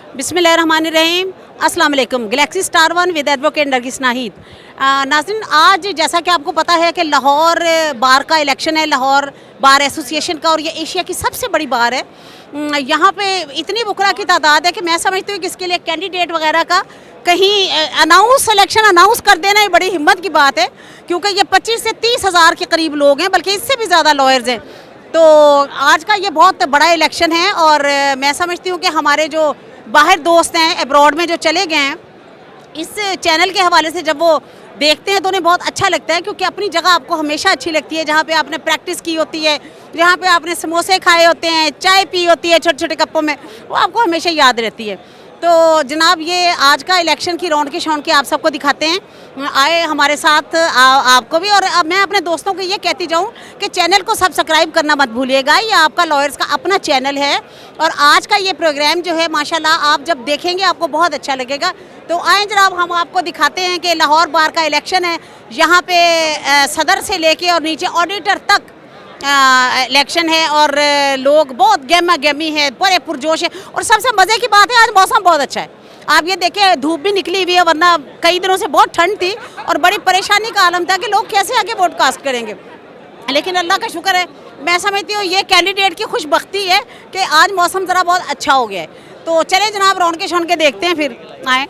बिस्मिल्लाहिर्रहमानिर्रहीम, अस्सलाम वालेकुम। Galaxy star one with advocate Nargis Nahid. नाज़रीन, आज जैसा कि आपको पता है कि लाहौर बार का इलेक्शन है, लाहौर बार एसोसिएशन का, और ये एशिया की सबसे बड़ी बार है। यहाँ पे इतनी वुकरा की तादाद है कि मैं समझती हूँ कि इसके लिए कैंडिडेट वगैरह का कहीं सिलेक्शन अनाउंस कर देना ये बड़ी हिम्मत की बात है, क्योंकि ये 25 से 30 हज़ार के करीब लोग हैं, बल्कि इससे भी ज़्यादा लॉयर्स हैं। तो आज का ये बहुत बड़ा इलेक्शन है, और मैं समझती हूँ कि हमारे जो बाहर दोस्त हैं अब्रॉड में जो चले गए हैं, इस चैनल के हवाले से जब वो देखते हैं तो उन्हें बहुत अच्छा लगता है, क्योंकि अपनी जगह आपको हमेशा अच्छी लगती है जहाँ पे आपने प्रैक्टिस की होती है, जहाँ पे आपने समोसे खाए होते हैं, चाय पी होती है छोटे छोटे कप्पों में, वो आपको हमेशा याद रहती है। तो जनाब, ये आज का इलेक्शन की रौनक की शौन की आप सबको दिखाते हैं, आए हमारे साथ आपको भी। और अब मैं अपने दोस्तों को ये कहती जाऊँ कि चैनल को सब्सक्राइब करना मत भूलिएगा, ये आपका लॉयर्स का अपना चैनल है। और आज का ये प्रोग्राम जो है माशाल्लाह आप जब देखेंगे आपको बहुत अच्छा लगेगा। तो आए जनाब, हम आपको दिखाते हैं कि लाहौर बार का इलेक्शन है, यहाँ पे सदर से लेके और नीचे ऑडिटर तक इलेक्शन है, और लोग बहुत गहमा गहमी है, बड़े पुरजोश है। और सबसे मज़े की बात है, आज मौसम बहुत अच्छा है। आप ये देखें, धूप भी निकली हुई है, वरना कई दिनों से बहुत ठंड थी और बड़ी परेशानी का आलम था कि लोग कैसे आके वोट कास्ट करेंगे। लेकिन अल्लाह का शुक्र है, मैं समझती हूँ ये कैंडिडेट की खुशबख्ती है कि आज मौसम ज़रा बहुत अच्छा हो गया है। तो चले जनाब, रौनक शौन के देखते हैं, फिर आएँ।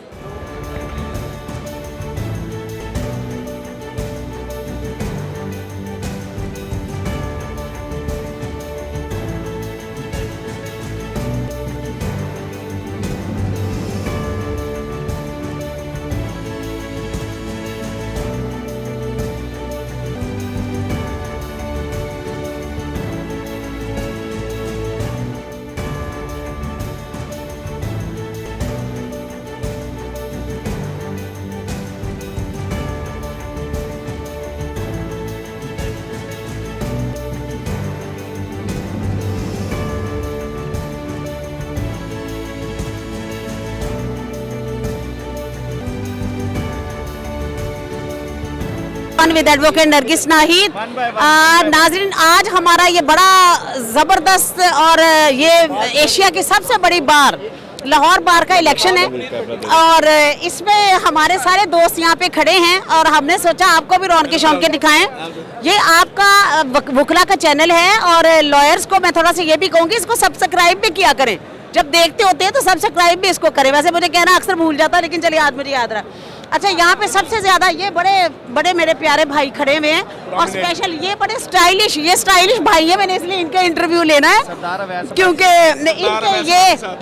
With advocate Nargis Nahid. नाज़रीन, आज हमारा ये बड़ा ज़बरदस्त और ये एशिया की सबसे बड़ी बार लाहौर बार का इलेक्शन है, और इसमें हमारे सारे दोस्त यहाँ पे खड़े हैं, और हमने सोचा आपको भी रौनक शौन के दिखाएं। ये आपका वुकला का चैनल है, और लॉयर्स को मैं थोड़ा सा ये भी कहूँगी, इसको सब्सक्राइब भी किया करें। जब देखते होते हैं तो सब्सक्राइब भी इसको करें। वैसे मुझे कहना अक्सर भूल जाता है, लेकिन चलिए आज मुझे याद रहा। अच्छा, यहाँ पे सबसे ज़्यादा ये बड़े बड़े मेरे प्यारे भाई खड़े हुए हैं, और स्पेशल ये बड़े स्टाइलिश भाई है, मैंने इसलिए इनका इंटरव्यू लेना है, क्योंकि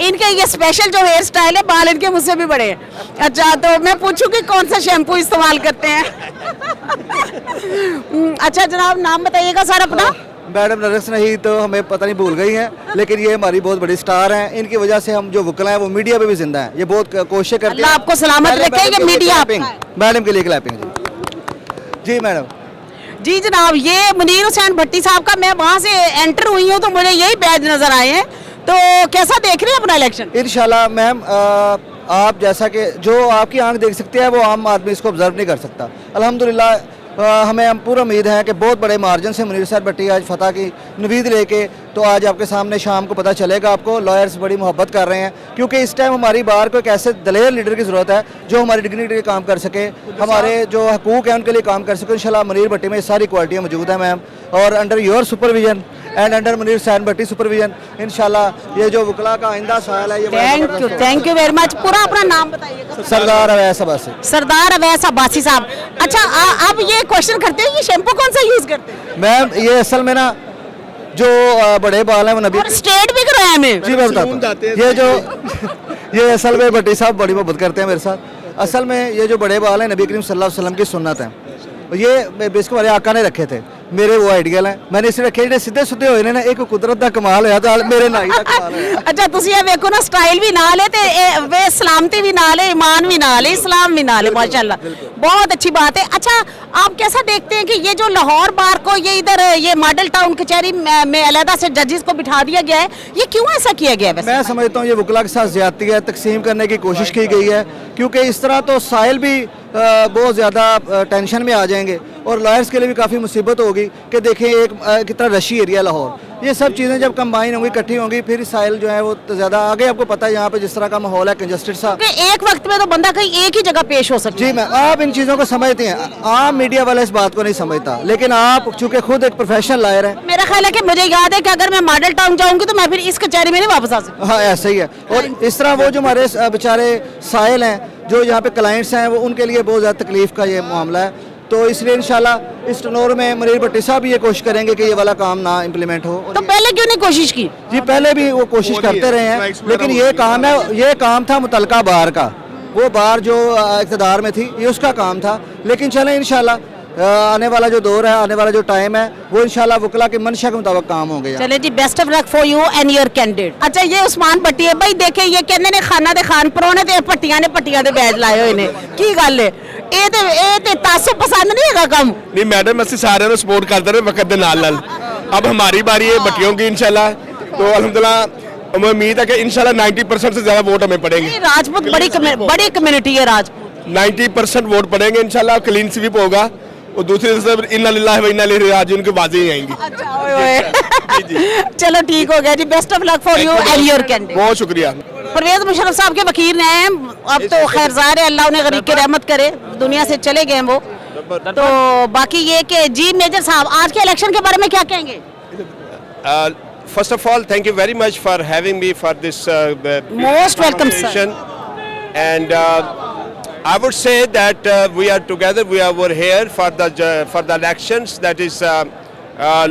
इनके ये स्पेशल जो हेयर स्टाइल है, बाल इनके मुझसे भी बड़े हैं। अच्छा, तो मैं पूछूँ कि कौन सा शैम्पू इस्तेमाल करते हैं? अच्छा जनाब, नाम बताइएगा सर अपना। मैडम नरगिस नाहिद तो हमें पता नहीं भूल गई हैं, लेकिन ये हमारी बहुत बड़ी स्टार हैं। इनकी वजह से हम जो वुकला हैं वो मीडिया पे भी जिंदा हैं। ये बहुत कोशिश करते हैं। आपको सलामत रखे। ये मीडिया मैडम के लिए क्लैपिंग जी मैडम। जी जनाब, ये मुनीर हुसैन भट्टी साहब का, मैं वहाँ से एंटर हुई हूँ तो मुझे यही बैज नजर आए हैं। तो कैसा देख रहे हैं अपना इलेक्शन? इंशाल्लाह मैम, आप जैसा कि जो आपकी आंख देख सकते हैं वो आम आदमी इसको ऑब्जर्व नहीं कर सकता। अल्हम्दुलिल्लाह हमें हम पूरा उम्मीद है कि बहुत बड़े मार्जिन से मुनीर हुसैन भट्टी आज फतह की नवीद लेके, तो आज आपके सामने शाम को पता चलेगा आपको। लॉयर्स बड़ी मोहब्बत कर रहे हैं, क्योंकि इस टाइम हमारी बार को एक ऐसे दलेर लीडर की ज़रूरत है जो हमारी डिग्निटी के काम कर सके, हमारे जो हकूक़ हैं उनके लिए काम कर सके। इंशाल्लाह मुनीर भट्टी में सारी क्वालिटियाँ मौजूद हैं मैम, और under your supervision and under Munir Hussain Bhatti supervision इंशाल्लाह ये जो वुकला का आइंदा साल है ये। Thank you very much. पूरा अपना नाम बताइएगा। सरदार अवैस अब्बासी। सरदार अवैस अब्बासी साहब। अच्छा, आप ये क्वेश्चन करते हैं, ये शैम्पू कौन सा यूज करते हैं? मैम, ये असल में ना जो बड़े बाल हैं वो नबी स्ट्रेट भी कराया मैं। जी मैं बताता हूँ। ये जो ये असल में भट्टी साहब बड़ी मोहब्बत करते हैं मेरे साथ। असल में ये जो बड़े बाल हैं नबी करीम सल्लल्लाहु अलैहि वसल्लम की सुन्नत है। ये बेसिक हमारे आका ने रखे थे, मेरे वो आइडियल हैं। मैंने इसे रखे जो सीधे सुधे हुए ने, एक कुदरत का कमाल होया तो मेरे नाई का कमाल है। अच्छा, तुसी ये देखो ना, स्टाइल भी नाल है, ते वे सलामती भी नाल है, ईमान भी नाल है, इस्लाम भी नाल है, माशाल्लाह बहुत अच्छी बात है। अच्छा, आप कैसा देखते हैं कि ये जो लाहौर बार को ये इधर ये मॉडल टाउन कचहरी में अलहदा से जजेस को बिठा दिया गया है, ये क्यों ऐसा किया गया है? मैं समझता हूँ ये वुकला के साथ ज्यादती है, तकसीम करने की कोशिश की गई है, क्योंकि इस तरह तो साहिल भी बहुत ज़्यादा टेंशन में आ जाएंगे, और लॉयर्स के लिए भी काफ़ी मुसीबत होगी कि देखें एक कितना रशी एरिया लाहौर, ये सब चीज़ें जब कंबाइन होंगी, इकट्ठी होंगी, फिर साइल जो है वो तो ज़्यादा आगे आपको पता है यहाँ पे जिस तरह का माहौल है कंजस्टेड सा। कि एक वक्त में तो बंदा कहीं एक ही जगह पेश हो सकता जी मैम, आप इन चीज़ों को समझते हैं, आम मीडिया वाला इस बात को नहीं समझता, लेकिन आप चूँकि खुद एक प्रोफेशनल लायर हैं। मेरा ख्याल है कि मुझे याद है कि अगर मैं मॉडल टाउन जाऊंगी तो मैं फिर इस कचहरी में नहीं वापस आ सकती। हाँ ऐसा ही है। और इस तरह वो जो हमारे बेचारे साइल हैं, जो यहाँ पे क्लाइंट्स हैं, वो उनके लिए बहुत ज़्यादा तकलीफ का ये मामला है। तो इसलिए इंशाल्लाह इस टनोर में मुनीर भट्टी साहब भी ये कोशिश करेंगे कि ये वाला काम ना इम्प्लीमेंट हो। तो पहले क्यों नहीं कोशिश की? जी पहले भी वो कोशिश करते रहे हैं, लेकिन ये काम है, ये काम था मुतलका बार का, वो बार जो इक़्तिदार में थी, ये उसका काम था। लेकिन चलें इंशाल्लाह आने वाला जो दौर है, आने वाला जो टाइम है, वो इंशाल्लाह वकला की मंशा के मुताबिक काम होंगे। चले जी, best of luck for you and your candidate. अच्छा ये उस्मान भट्टी है भाई, देखे ये कहने ने खाना दे खान परोने ते पट्टियां ने पट्टियां दे बैज लाए हुए ने, की गल है? ਇਹ ਤੇ ਤਾਸੋ पसंद नहीं है ਕੰਮ। नहीं मैडम, ਅਸੀਂ ਸਾਰਿਆਂ ਨੂੰ ਸਪੋਰਟ ਕਰਦੇ ਰਹੇ ਵਕਤ ਦੇ ਨਾਲ ਨਾਲ। अब हमारी बारी है भट्टियों की इंशाल्लाह, तो अल्हम्दुलिल्लाह हमें उम्मीद है कि इंशाल्लाह 90% से ज़्यादा वोट हमें पड़ेंगे। ये राजपूत बड़ी कम्युनिटी है राजपूत। 90% वोट पड़ेंगे इंशाल्लाह, क्लीन स्वीप होगा। और दूसरी तरफ इन्ना लिल्लाहि व इन्ना इलैहि राजिऊन की बातें ही आएंगी। अच्छा ओए चलो ठीक हो गया जी, best of luck for you and your candidate. बहुत शुक्रिया। परवेज मुशर्रफ साहब के वकील हैं, अब तो खैर ज़ाहिर है अल्लाह उन्हें गरीब की रहमत करे, दुनिया से चले गए वो। तो बाकी ये कि जी मेजर साहब आज के इलेक्शन के बारे में क्या कहेंगे? First of all, thank you very much for having me for this Most welcome, sir. conversation. And I would say that we are together. We are over here for the elections. That is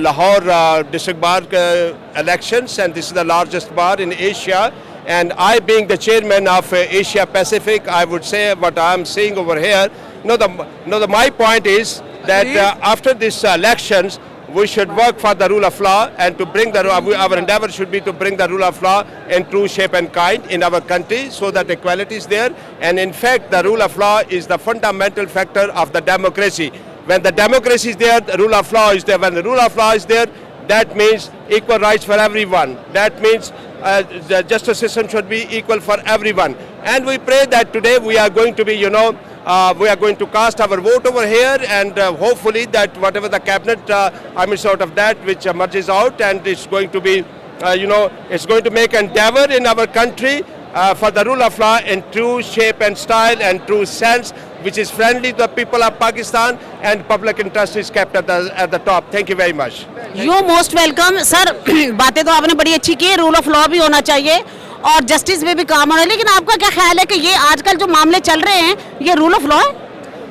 Lahore District Bar elections, and this is the largest bar in Asia. And I, being the chairman of Asia Pacific, I would say what I am seeing over here. My point is that after these elections, we should work for the rule of law and to bring our endeavor should be to bring the rule of law in true shape and kind in our country, so that equality is there. And in fact, the rule of law is the fundamental factor of the democracy. When the democracy is there, the rule of law is there. When the rule of law is there, that means equal rights for everyone. That means the justice system should be equal for everyone. And we pray that today we are going to be, we are going to cast our vote over here, and hopefully that whatever the cabinet, sort of that which emerges out, and it's going to be, it's going to make endeavor in our country for the rule of law in true shape and style and true sense, which is friendly to the people of Pakistan, and public interest is kept at the top. Thank you very much. You most welcome sir. बातें तो आपने बड़ी अच्छी की, rule of law भी होना चाहिए और जस्टिस में भी काम होना है, लेकिन आपका क्या ख्याल है कि ये आजकल जो मामले चल रहे हैं ये रूल ऑफ लॉ है?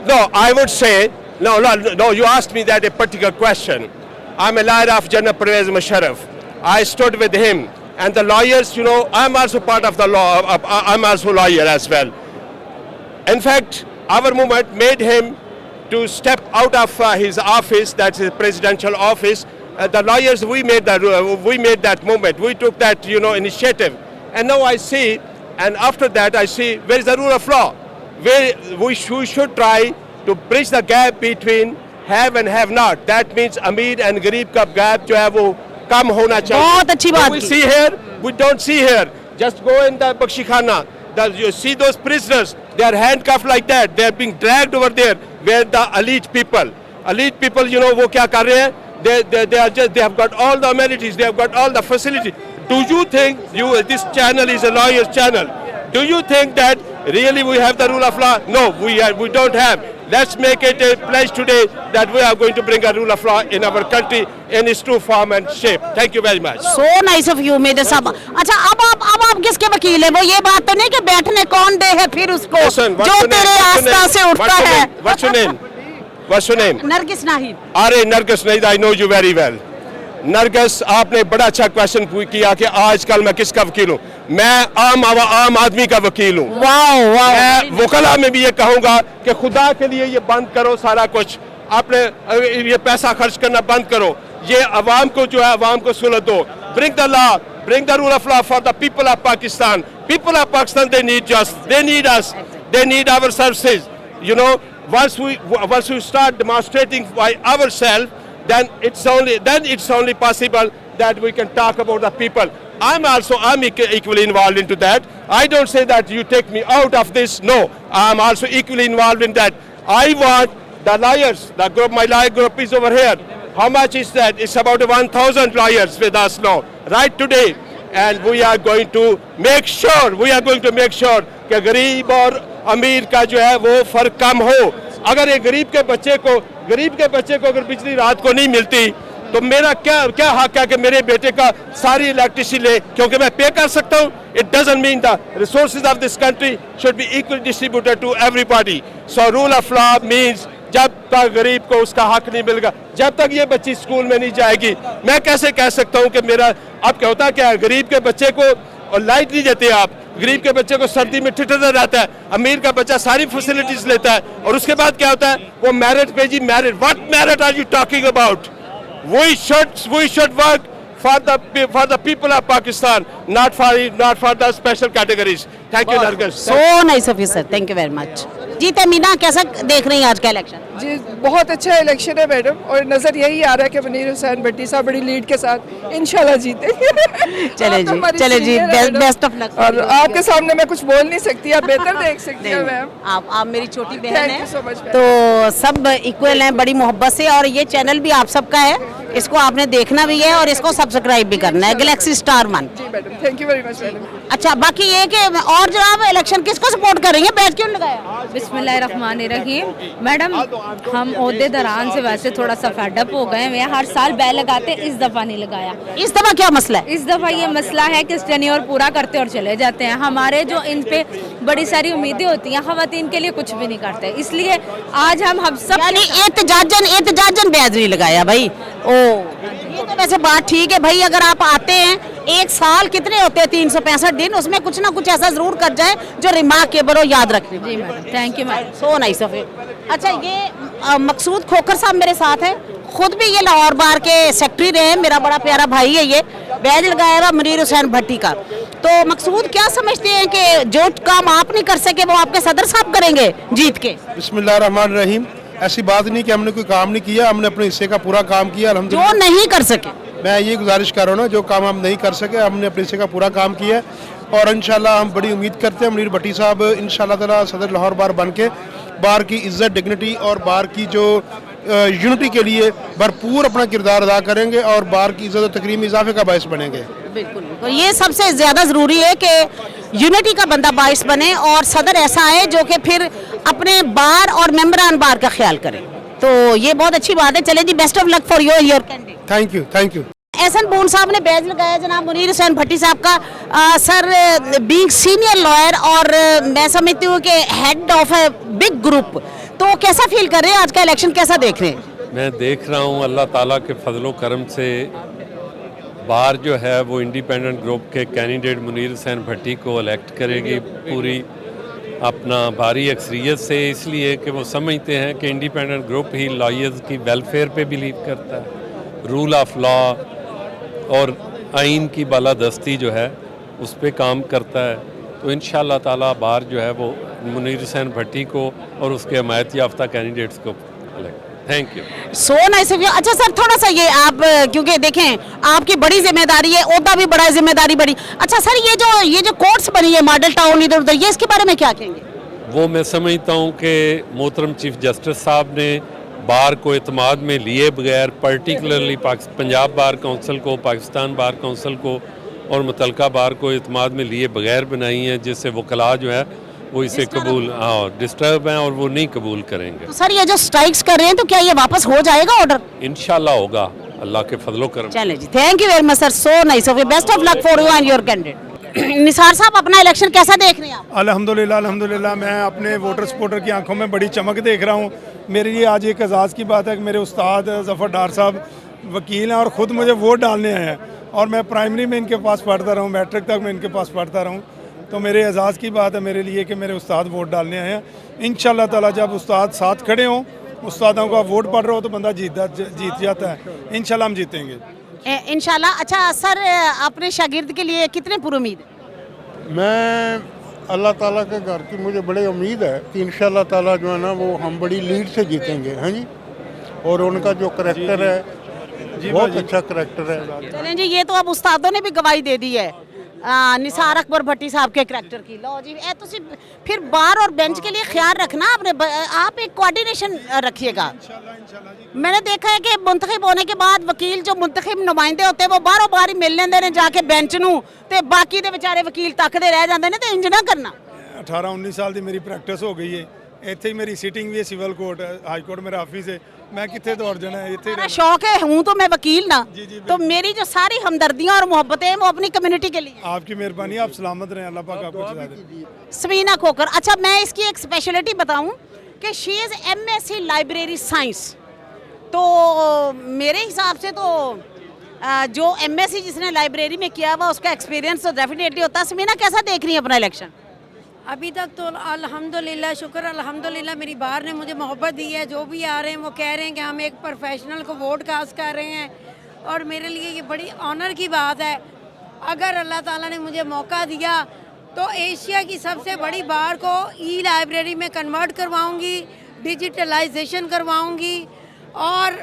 No, I would say, no, you asked me that a particular question. I'm a lawyer of General Pervez Musharraf. I stood with him, and the lawyers, I'm also part of the law, I'm also a lawyer as well. In fact, our movement made him to step out of his office, that's his presidential office. The lawyers, we made that movement. We took that, initiative. And now I see, and after that I see, where is the rule of law? Where we should try to bridge the gap between have and have not. That means Amir and Garib ka gap जो है वो कम होना चाहिए. बहुत अच्छी बात We की. see here, we don't see here. Just go in the Bakshi-Khana. You see those prisoners, they are handcuffed like that. They are being dragged over there where the elite people, वो क्या कर रहे हैं? They have got all the amenities, they have got all the facilities. Do you think this channel is a lawyer's channel? Do you think that really we have the rule of law? No, we don't have. Let's make it a pledge today that we are going to bring a rule of law in our country in its true form and shape. Thank you very much. So nice of you major साहब। अच्छा अब आप किसके वकील हैं? वो ये बात तो नहीं कि बैठने कौन दे है फिर उसको Listen, जो तेरे आस्था से उठता है। What's your name? What's your name? Nargis Nahid. अरे नरगिस नहीं, I know you very well. Nargis, आपने बड़ा अच्छा क्वेश्चन किया कि आजकल मैं किसका वकील हूँ। मैं आम आदमी का वकील हूँ। मैं वकला में भी ये कहूँगा कि खुदा के लिए ये बंद करो सारा कुछ, आपने ये पैसा खर्च करना बंद करो, ये अवाम को जो है अवाम को सहूलत दो. Bring the law, bring the rule of law for the people of Pakistan. People of Pakistan, they need justice, they need us, they need our services. You know, once we start demonstrating by ourselves, then it's only possible that we can talk about the people. I'm equally involved into that. I don't say that you take me out of this. No, I'm also equally involved in that. I want the lawyers, the group, my lawyer group is over here. How much is that? It's about 1,000 lawyers with us now, right today. And we are going to make sure कि गरीब और अमीर का जो है वो फर्क कम हो। अगर ये गरीब के बच्चे को अगर बिजली रात को नहीं मिलती तो मेरा क्या हक है कि मेरे बेटे का सारी इलेक्ट्रिसिटी ले, क्योंकि मैं पे कर सकता हूँ। It doesn't mean the resources of this country should be equally distributed to everybody. So rule of law means जब तक गरीब को उसका हक नहीं मिलेगा, जब तक ये बच्ची स्कूल में नहीं जाएगी, मैं कैसे कह सकता हूँ कि मेरा अब क्या होता क्या है, गरीब के बच्चे को और लाइट नहीं देते आप, गरीब के बच्चे को सर्दी में ठिठुरता रहता है, अमीर का बच्चा सारी फैसिलिटीज लेता है, और उसके बाद क्या होता है वो मैरिट पे जी merit, what merit are you talking about? We should work for the people of Pakistan, not for the special categories. Thank you, Nargis. So nice of you, sir. Thank you very much. जी तमीना, कैसा देख रही हैं आज का election? जी बहुत अच्छा election है madam, और नज़र यही आ रहा है कि मुनीर हुसैन भट्टी साहब बड़ी लीड के साथ इंशाल्लाह जीते। चले जी बेस्ट ऑफ लक। और आपके सामने मैं कुछ बोल नहीं सकती, आप बेहतर देख सकती हैं मैम। आप मेरी छोटी बहन Thank हैं, you so much, ma'am. तो सब इक्वल हैं बड़ी मोहब्बत से, और ये चैनल भी आप सबका है, इसको आपने देखना भी है और इसको सब्सक्राइब भी करना है, गैलेक्सी स्टार 1। जी madam, thank you very much madam. अच्छा, बाकी ये कि और जो आप इलेक्शन किसको सपोर्ट करेंगे, बैच क्यों लगाया? बिस्मिल्लाहिर्रहमानिर्रहीम। मैडम, हम ओहदे दौरान से वैसे थोड़ा सा फेडअप हो गए हैं, हर साल बैल लगाते, इस दफ़ा नहीं लगाया। इस दफा क्या मसला है? इस दफ़ा ये मसला है कि टेन्योर पूरा करते और चले जाते हैं। हमारे जो इन पे बड़ी सारी उम्मीदें होती हैं, ख़वातीन के लिए कुछ भी नहीं करते, इसलिए आज हम सब यानी एहतजाजन बैच नहीं लगाया भाई। ओ, ये तो वैसे बात ठीक है भाई, अगर आप आते हैं, एक साल कितने होते हैं 365 दिन, उसमें कुछ ना कुछ ऐसा जरूर कर जाए जो रिमार्केबल हो, याद रखने। जी madam, thank you madam. So nice of it. अच्छा, ये मकसूद खोखर साहब मेरे साथ है, खुद भी ये लाहौर बार के सेक्रेटरी रहे हैं, मेरा बड़ा प्यारा भाई है, ये बैज लगाया हुआ मुनीर हुसैन भट्टी का। तो मकसूद, क्या समझते हैं कि जो काम आप नहीं कर सके वो आपके सदर साहब करेंगे जीत के? बिस्मिल्लाहिर्रहमानिर्रहीम। ऐसी बात नहीं कि हमने कोई काम नहीं किया, हमने अपने हिस्से का पूरा काम किया जो अल्हम्दुलिल्लाह। नहीं कर सके, मैं ये गुजारिश कर रहा हूँ ना, जो काम हम नहीं कर सके हमने अपने हिस्से का पूरा काम किया है, और इंशाल्लाह हम बड़ी उम्मीद करते हैं मुनीर भट्टी साहब इंशाल्लाह ताला सदर लाहौर बार बन के बार की इज्जत, डिग्निटी और बार की जो यूनिटी के लिए भरपूर अपना किरदार अदा करेंगे और बार की इज्जत और तकरीम में इजाफे का बायस बनेंगे। बिल्कुल, तो ये सबसे ज्यादा जरूरी है कि यूनिटी का बंदा बाइस बने और सदर ऐसा है जो कि फिर अपने बार और मेंबरान बार का ख्याल करे, तो ये बहुत अच्छी बात है। चले जी, best of luck for your candidate. Thank you. Ehsan Boon साहब ने बैज लगाया जनाब मुनीर हुसैन भट्टी साहब का। सर, बीइंग सीनियर लॉयर और मैं समझती हूँ कि head of a big group, तो कैसा फील कर रहे हैं, आज का इलेक्शन कैसा देख रहे हैं? मैं देख रहा हूँ अल्लाह ताला के फजलो करम से बार जो है वो इंडिपेंडेंट ग्रुप के कैंडिडेट मुनीर हुसैन भट्टी को इलेक्ट करेगी पूरी अपना भारी अक्सरियत से, इसलिए कि वो समझते हैं कि इंडिपेंडेंट ग्रुप ही लॉयर्स की वेलफेयर पे बिलीव करता है, रूल ऑफ लॉ और आइन की बालादस्ती जो है उस पर काम करता है। तो इंशाअल्लाह ताला बार जो है वो मुनीर हुसैन भट्टी को और उसके हमायत याफ्ता कैंडिडेट्स को thank you. So nice of you. अच्छा सर, थोड़ा सा ये आप, क्योंकि देखें आपकी बड़ी जिम्मेदारी है, ओहदा भी बड़ा है, जिम्मेदारी बड़ी। अच्छा सर, ये जो कोर्ट्स बनी है मॉडल टाउन इधर उधर, ये इसके बारे में क्या कहेंगे? वो मैं समझता हूँ कि मोहतरम चीफ जस्टिस साहब ने बार को एतमाद में लिए बगैर, पर्टिकुलरली पंजाब बार काउंसिल को, पाकिस्तान बार काउंसिल को और मुतलका बार को एतमाद में लिए बगैर बनाई हैं, जिससे वकला जो है वो इसे कबूल डिस्टर्ब हैं और वो नहीं कबूल करेंगे। तो सर, ये जो स्ट्राइक्स कर रहे हैं, तो क्या ये वापस हो जाएगा ऑर्डर? इंशाल्लाह होगा, अल्लाह के फजलो करम। चले जी, thank you very much sir, so nice of you, best of luck for you and your candidate. Nisar साहब, अपना इलेक्शन कैसा देख रहे हैं आप? अल्हम्दुलिल्लाह, मैं अपने वोटर सपोर्टर की आंखों में बड़ी चमक देख रहा हूँ। मेरे लिए आज एक एजाज़ की बात है कि मेरे उस्ताद ज़फ़र डार साहब वकील हैं और ख़ुद मुझे वोट डालने आए हैं, और मैं प्राइमरी में इनके पास पढ़ता रहा हूँ, मैट्रिक तक मैं इनके पास पढ़ता रहा हूँ। तो मेरे एजाज़ की बात है मेरे लिए कि मेरे उस्ताद वोट डालने आए हैं। इंशाअल्लाह ताला जब उस्ताद साथ खड़े हों, उस्तादों का वोट पढ़ रहा हो, तो बंदा जीत जाता है। इंशाअल्लाह हम जीतेंगे इंशाल्लाह। अच्छा सर, अपने शागिर्द के लिए कितने पुरुमीद? मैं अल्लाह ताला के घर की मुझे बड़ी उम्मीद है कि इंशाअल्लाह ताला जो है ना वो हम बड़ी लीड से जीतेंगे। हाँ जी, और उनका जो करैक्टर है बहुत अच्छा करैक्टर है। चलें जी, ये तो अब उस्तादों ने भी गवाही दे दी है। निसार अकबर भट्टी साहब के करैक्टर की लो जी ए तुसी फिर बार और बेंच के लिए ख्याल रखना अपने आप एक कोऑर्डिनेशन रखिएगा। मैंने देखा है कि मुंतखब होने के बाद वकील जो मुंतखब नुमाइंदे होते हैं वो बारों बार ही मिल लेंदे ने जाके बेंच नूं ते बाकी दे बेचारे वकील तकदे रह जांदे ने ते इंज ना करना। 18-19 साल की मेरी प्रैक्टिस हो गई है, ਇੱਥੇ ਹੀ ਮੇਰੀ ਸਿਟਿੰਗ ਵੀ ਹੈ, ਸਿਵਲ ਕੋਰਟ ਹਾਈ ਕੋਰਟ ਮੇਰਾ ਆਫਿਸ है, मैं कितने दौड़ जाना है इतने मेरा शौक है हूँ तो मैं वकील ना जी, जी, तो मेरी जो सारी हमदर्दियाँ और मोहब्बतें हैं वो अपनी कम्युनिटी के लिए। आपकी मेहरबानी, आप सलामत रहें, अल्लाह पाक आपको सदा दे। समीना खोकर, अच्छा मैं इसकी एक स्पेशलिटी बताऊं कि she is MSc library science. तो मेरे हिसाब से तो जो MSc जिसने लाइब्रेरी में किया हुआ उसका एक्सपीरियंस तो डेफिनेटली होता है। समीना कैसा देख रही है अपना इलेक्शन? अभी तक तो अल्हम्दुलिल्लाह, शुक्र अल्हम्दुलिल्लाह मेरी बार ने मुझे मोहब्बत दी है। जो भी आ रहे हैं वो कह रहे हैं कि हम एक प्रोफेशनल को वोट कास्ट कर रहे हैं और मेरे लिए ये बड़ी ऑनर की बात है। अगर अल्लाह ताला ने मुझे मौका दिया तो एशिया की सबसे बड़ी बार को लाइब्रेरी में कन्वर्ट करवाऊंगी, डिजिटलाइजेशन करवाऊंगी और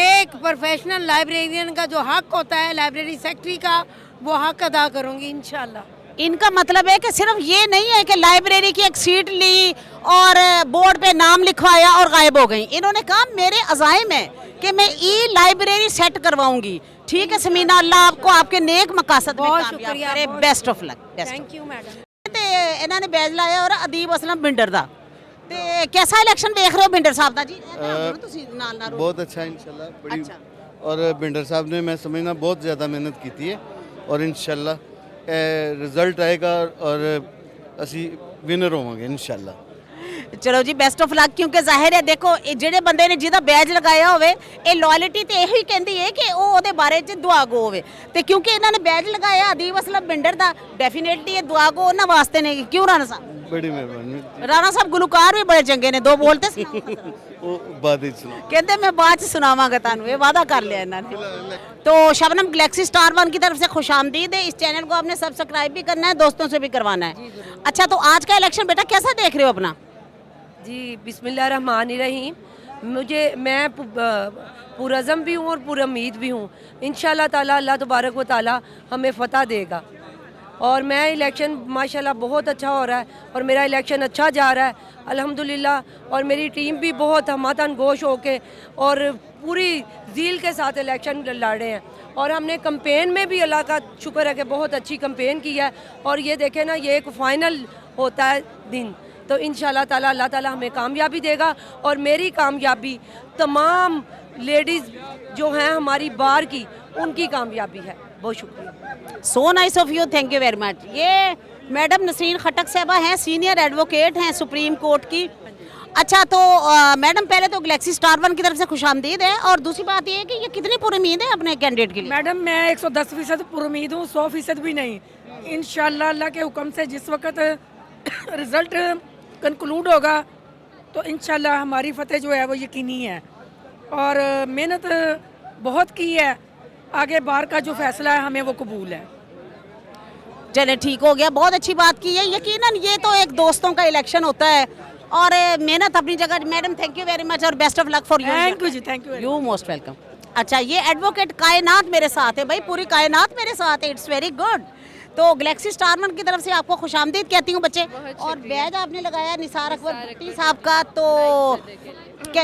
एक प्रोफेशनल लाइब्रेरियन का जो हक होता है लाइब्रेरी सेक्रेटरी का वो हक अदा करूंगी इंशाल्लाह। इनका मतलब है कि सिर्फ ये नहीं है कि लाइब्रेरी की एक सीट ली और बोर्ड पे नाम लिखवाया और गायब हो गई। इन्होंने कहा मेरे अज़ाइम है कि मैं लाइब्रेरी सेट करवाऊंगी। ठीक है समीना, अल्लाह आपको आपके नेक मकासद में कामयाब करे। Best of luck. Thank you madam. ते इन्होंने बैज लाया और अदीब असलम भिंडर दा ते कैसा इलेक्शन देख रहे हो भिंडर साहब दा जी? बहुत अच्छा इंशाल्लाह, बड़ी अच्छा। और भिंडर साहब ने मैं समझना बहुत ज़्यादा मेहनत की है और इंशाल्लाह रिजल्ट आएगा और असी विनर होवांगे इंशाल्लाह। चलो जी बेस्ट ऑफ लक, क्योंकि जाहिर है देखो ਜਿਹੜੇ ਬੰਦੇ ਨੇ ਜਿਹਦਾ ਬੈਜ ਲਗਾਇਆ ਹੋਵੇ ਇਹ ਲਾਇਲਟੀ ਤੇ ਇਹੀ ਕਹਿੰਦੀ ਹੈ ਕਿ ਉਹ ਉਹਦੇ ਬਾਰੇ ਚ ਦੁਆਗੋ ਹੋਵੇ ਤੇ ਕਿਉਂਕਿ ਇਹਨਾਂ ਨੇ ਬੈਜ ਲਗਾਇਆ ਅਦੀਬ ਅਸਲਮ ਬਿੰਡਰ ਦਾ ਡੈਫੀਨੇਟਲੀ ਇਹ ਦੁਆਗੋ ਉਹਨਾਂ ਵਾਸਤੇ ਨੇ। क्यों राणा साहब? बड़ी मेहरबानी। राणा साहब गुलकार भी बड़े चंगे ने, दो बोलते वो बाद ही सुना कहते मैं बाद च सुनावांगा ਤੁਹਾਨੂੰ, ਇਹ वादा कर लिया इन्होंने। तो शबनम गैलेक्सी स्टार 1 की तरफ से खुशामदीद है। इस चैनल को आपने सब्सक्राइब भी करना है, दोस्तों से भी करवाना है। अच्छा तो आज का इलेक्शन बेटा कैसा देख रहे हो अपना? जी बिस्मिल्लाहिर्रहमानिर्रहीम। मैं पुरज़म भी हूँ और पुरुम्मीद भी हूँ। इंशाल्लाह ताला अल्लाह तबारक व ताला हमें फ़तह देगा और मैं इलेक्शन माशाल्लाह बहुत अच्छा हो रहा है और मेरा इलेक्शन अच्छा जा रहा है अल्हम्दुलिल्लाह। और मेरी टीम भी बहुत हमतन गोश होके और पूरी ज़ील के साथ इलेक्शन लड़ रहे हैं और हमने कंपेन में भी अल्लाह का शुक्र है कि बहुत अच्छी कंपेन की है। और ये देखें ना, ये एक फ़ाइनल होता है दिन, तो इंशाल्लाह ताला अल्लाह ताला हमें कामयाबी देगा और मेरी कामयाबी तमाम लेडीज़ जो हैं हमारी बार की उनकी कामयाबी है। बहुत शुक्रिया। सो nice of you, thank you very much. ये मैडम नसरीन खटक साहबा हैं, सीनियर एडवोकेट हैं सुप्रीम कोर्ट की। अच्छा तो मैडम पहले तो गैलेक्सी स्टार 1 की तरफ से खुशामदीद है और दूसरी बात ये है कि ये कितनी पुरुमीद है अपने कैंडिडेट के लिए? मैडम मैं 110% पुरुमीद हूँ, 100% भी नहीं। इंशाल्लाह अल्लाह के हुक्म से जिस वक्त रिज़ल्ट कंक्लूड होगा तो इंशाल्लाह हमारी फतेह जो है वो यकीनी है और मेहनत बहुत की है। आगे बार का जो फैसला है हमें वो कबूल है। चले ठीक हो गया, बहुत अच्छी बात की है। यकीनन ये तो एक दोस्तों का इलेक्शन होता है और मेहनत अपनी जगह। Madam thank you very much और best of luck for you. Thank you जी, thank you. You most welcome. अच्छा ये एडवोकेट कायनात मेरे साथ है भाई, पूरी कायनात मेरे साथ है, इट्स वेरी गुड। तो गैलेक्सी स्टार 1 की तरफ से आपको खुशामदीद कहती हूँ बच्चे। और बैज आपने लगाया निसार अकबर भट्टी साहब का, तो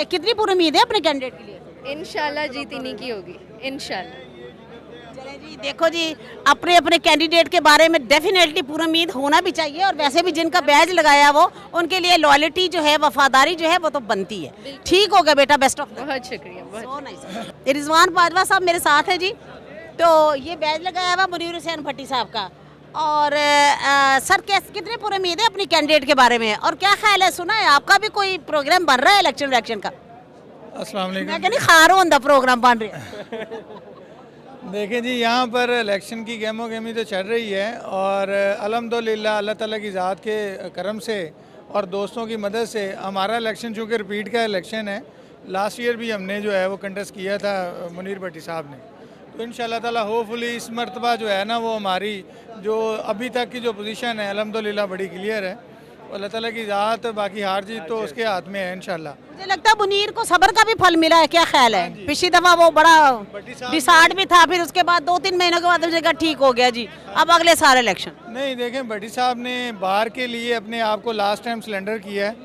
कितनी पूरी उम्मीद है अपने कैंडिडेट के लिए? इंशाल्लाह जीत इन्हीं की होगी इंशाल्लाह। चले जी देखो जी, अपने अपने कैंडिडेट के बारे में डेफिनेटली पूरी उम्मीद होना भी चाहिए और वैसे भी जिनका बैज लगाया वो उनके लिए लॉयल्टी जो है, वफादारी जो है वो तो बनती है। ठीक हो गया बेटा, बेस्ट ऑफ। बहुत शुक्रिया। So nice. रिजवान बाजवा साहब मेरे साथ है जी। तो ये बैज लगाया हुआ मुनीर हुसैन भट्टी साहब का और सर कितने पूरी उम्मीद है अपनी कैंडिडेट के बारे में और क्या ख्याल है? सुना है आपका भी कोई प्रोग्राम बन रहा है इलेक्शन का? अस्सलाम वालेकुम। मैं कहनी खारो होंदा प्रोग्राम बन रहा है। देखें जी, यहाँ पर इलेक्शन की गेमो गेमी तो चल रही है और अल्हम्दुलिल्लाह अल्लाह ताला की ज़ात के करम से और दोस्तों की मदद से हमारा इलेक्शन चूँकि रिपीट का इलेक्शन है, लास्ट ईयर भी हमने जो है वो कंटेस्ट किया था मुनीर भट्टी साहब ने, तो इंशाल्लाह ताला होपफुली इस मरतबा जो है ना वो हमारी जो अभी तक की जो पोजीशन है अल्हम्दुलिल्लाह बड़ी क्लियर है अल्लाह ताला की ज़ात, बाकी हार जीत तो उसके हाथ में है इंशाल्लाह। मुझे लगता है मुनीर को सब्र का भी फल मिला है, क्या ख्याल है? पिछली दफा वो बड़ा डिसार्ड भी था, फिर उसके बाद 2-3 महीनों के बाद मुझे कहा ठीक हो गया जी, अब अगले सारे इलेक्शन। नहीं देखें, भट्टी साहब ने बार के लिए अपने आप को लास्ट टाइम सिलेंडर किया है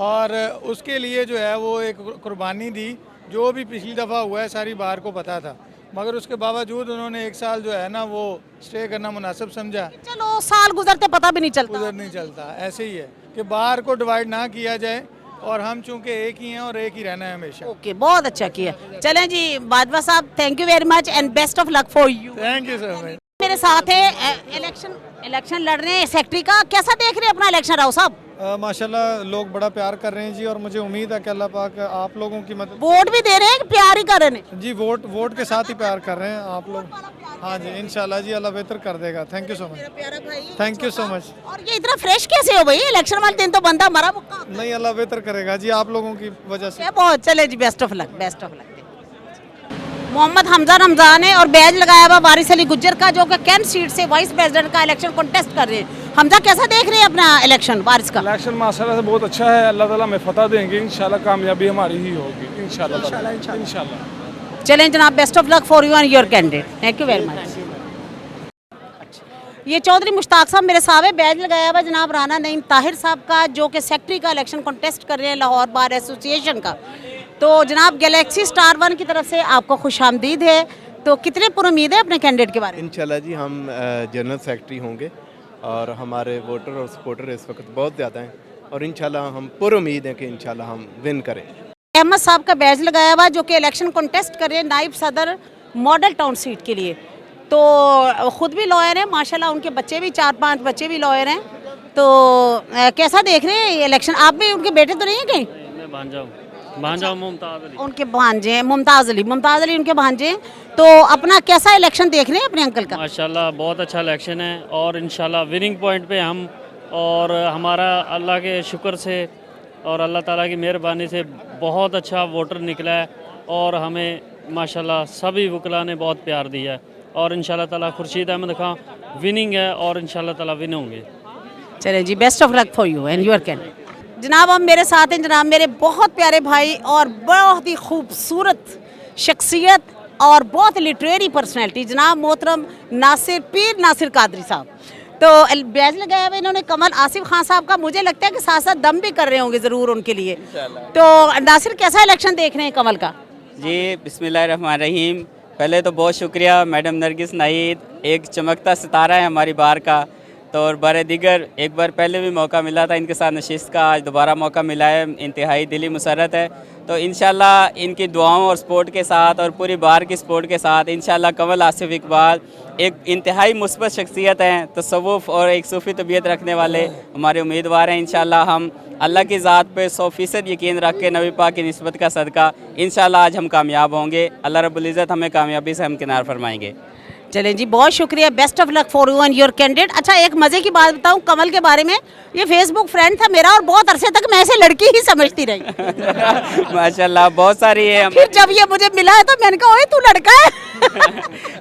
और उसके लिए जो है वो एक कुर्बानी दी। जो भी पिछली दफ़ा हुआ है सारी बार को पता था, मगर उसके बावजूद उन्होंने 1 साल जो है ना वो स्टे करना मुनासिब समझा। चलो साल गुजरते पता भी नहीं चलता। उधर नहीं चलता, ऐसे ही है कि बार को डिवाइड ना किया जाए और हम चूंकि एक ही हैं और एक ही रहना है हमेशा। ओके, बहुत अच्छा किया। चलें जी बाजवा साहब, thank you very much and best of luck for you. Thank you sir much. मेरे साथ है इलेक्शन लड़ रहे हैं सेक्रेटरी का, कैसा देख रहे हैं अपना इलेक्शन राव साहब? माशाल्लाह लोग बड़ा प्यार कर रहे हैं जी, और मुझे उम्मीद है कि अल्लाह पाक आप लोगों की मदद। वोट भी दे रहे हैं कि प्यार ही कर रहे हैं? जी वोट के साथ ही प्यार कर रहे हैं आप लोग। हाँ जी इंशाल्लाह जी, अल्लाह बेहतर कर देगा। Thank you so much. Thank you so much. और ये इतना फ्रेश कैसे हो भाई? इलेक्शन वाले दिन तो बंदा मरा मुक्का। नहीं, अल्लाह बेहतर करेगा जी आप लोगों की वजह से। बहुत चले जी, best of luck, best of luck. Mohammad Hamza Ramzan है और बैज लगाया हुआ वारिस अली गुज्जर का, जो कि कैंट सीट से वाइस प्रेसिडेंट का इलेक्शन कॉन्टेस्ट कर रहे हैं। हमजा कैसा देख रहे हैं अपना इलेक्शन वारिस का? इलेक्शन माशाल्लाह से बहुत अच्छा है, अल्लाह ताला हमें फतह देंगे इंशाल्लाह, कामयाबी हमारी ही होगी इंशाल्लाह। चलें जनाब, best of luck for you and your candidate. Thank you very much. ये चौधरी मुश्ताक साहब मेरे सामने बैज लगाया हुआ जनाब राना नईम ताहिर साहब का, जो कि सेक्रेटरी का इलेक्शन कॉन्टेस्ट कर रहे हैं लाहौर बार एसोसिएशन का। तो जनाब गैलेक्सी स्टार 1 की तरफ से आपको खुशामदीद है। तो कितने पुरुमीद है अपने कैंडिडेट के बारे में? इंशाल्लाह जी हम जनरल सेक्रेटरी होंगे और हमारे वोटर और सपोर्टर इस वक्त बहुत ज़्यादा हैं और इंशाल्लाह हम पुरुमीद हैं कि इंशाल्लाह हम विन करें। अहमद साहब का बैज लगाया हुआ, जो कि इलेक्शन कॉन्टेस्ट कर रहे हैं नाइब सदर मॉडल टाउन सीट के लिए। तो ख़ुद भी लॉयर हैं माशाल्लाह, उनके बच्चे भी 4-5 बच्चे भी लॉयर हैं। तो कैसा देख रहे हैं ये इलेक्शन? आप भी उनके बेटे तो नहीं हैं कहीं? मैं भांजा मुमताज़ अली। उनके भांजे हैं मुमताज़ अली उनके भांजे हैं। तो अपना कैसा इलेक्शन देख रहे हैं अपने अंकल का? माशाल्लाह बहुत अच्छा इलेक्शन है और इंशाल्लाह विनिंग पॉइंट पे हम, और हमारा अल्लाह के शुक्र से और अल्लाह ताला की मेहरबानी से बहुत अच्छा वोटर निकला है और हमें माशाल्लाह सभी वकला ने बहुत प्यार दिया है और इंशाल्लाह ताला खुर्शीद अहमद खां विनिंग है और इंशाल्लाह ताला विन होंगे। चलें जी, best of luck for you and your candidate. जनाब अब मेरे साथ हैं जनाब मेरे बहुत प्यारे भाई और बहुत ही खूबसूरत शख्सियत और बहुत लिटरेरी पर्सनैलिटी जनाब मोहतरम पीर नासिर कादरी साहब। तो बैज लगाया हुआ इन्होंने कमल आसिफ खान साहब का, मुझे लगता है कि साथ साथ दम भी कर रहे होंगे ज़रूर उनके लिए। तो नासिर कैसा इलेक्शन देख रहे हैं कमल का? जी बिस्मिल्लाहिर्रहमानिर्रहीम। पहले तो बहुत शुक्रिया मैडम नरगिस नाहिद, एक चमकता सितारा है हमारी बार का। तो और बार दिगर एक बार पहले भी मौका मिला था इनके साथ नशिस्त का, आज दोबारा मौका मिला है, इंतहाई दिली मुसरत है। तो इंशाल्लाह इनकी दुआओं और सपोर्ट के साथ और पूरी बार की सपोर्ट के साथ इंशाल्लाह कमल आसिफ इकबाल एक इंतहाई मुस्बत शख्सियत हैं, तसव्वुफ़ और एक सूफ़ी तबीयत रखने वाले हमारे उम्मीदवार हैं। इंशाल्लाह हम अल्लाह की ज़ात पे 100% यकीन रख के नबी पाक की निस्बत का सदका इंशाल्लाह आज हम कामयाब होंगे। अल्लाह रब्बुल इज़्ज़त हमें कामयाबी से हमकिनार फरमाएंगे। चलें जी, बहुत शुक्रिया, best of luck for you and your candidate. अच्छा एक मज़े की बात बताऊं कमल के बारे में, ये फेसबुक फ्रेंड था मेरा और बहुत अरसे तक मैं ऐसे लड़की ही समझती रही। माशाल्लाह बहुत सारी है। फिर जब ये मुझे मिला है तो मैंने कहा ओए तू लड़का है।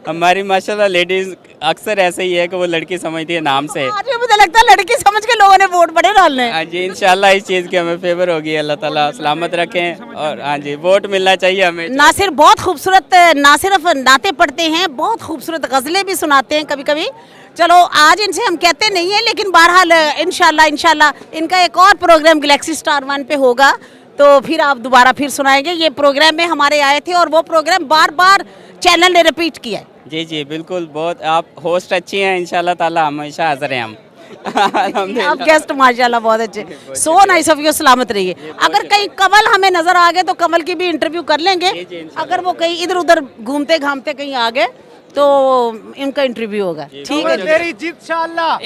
हमारी माशाल्लाह लेडीज अक्सर ऐसे ही है कि वो लड़की समझती है नाम से। आज मुझे लगता है लड़की समझ के लोगों ने वोट बड़े डालने हैं। हाँ जी इंशाल्लाह इस चीज़ की हमें फेवर होगी, अल्लाह ताला सलामत रखें और हाँ जी वोट मिलना चाहिए हमें। नासिर बहुत खूबसूरत ना सिर्फ नाते पढ़ते हैं, बहुत खूबसूरत गज़लें भी सुनाते हैं कभी कभी। चलो आज इनसे हम कहते नहीं हैं, लेकिन बहरहाल इंशाल्लाह इनका एक और प्रोग्राम गैलेक्सी स्टार 1 पे होगा तो फिर आप दोबारा फिर सुनाएंगे। ये प्रोग्राम में हमारे आए थे और वो प्रोग्राम बार बार चैनल ने रिपीट किया है। जी जी बिल्कुल, बहुत आप होस्ट अच्छी हैं, इंशाल्लाह ताला हमेशा हाजिर हैं हम। आप गेस्ट माशाल्लाह बहुत अच्छे, सो नाइस ऑफ यू, सलामत रहिए। अगर कहीं कमल हमें नजर आ गए तो कमल की भी इंटरव्यू कर लेंगे। अगर वो कहीं इधर उधर घूमते घामते कहीं आ गए तो इनका इंटरव्यू होगा। ठीक है,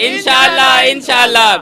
इंशाल्लाह इंशाल्लाह।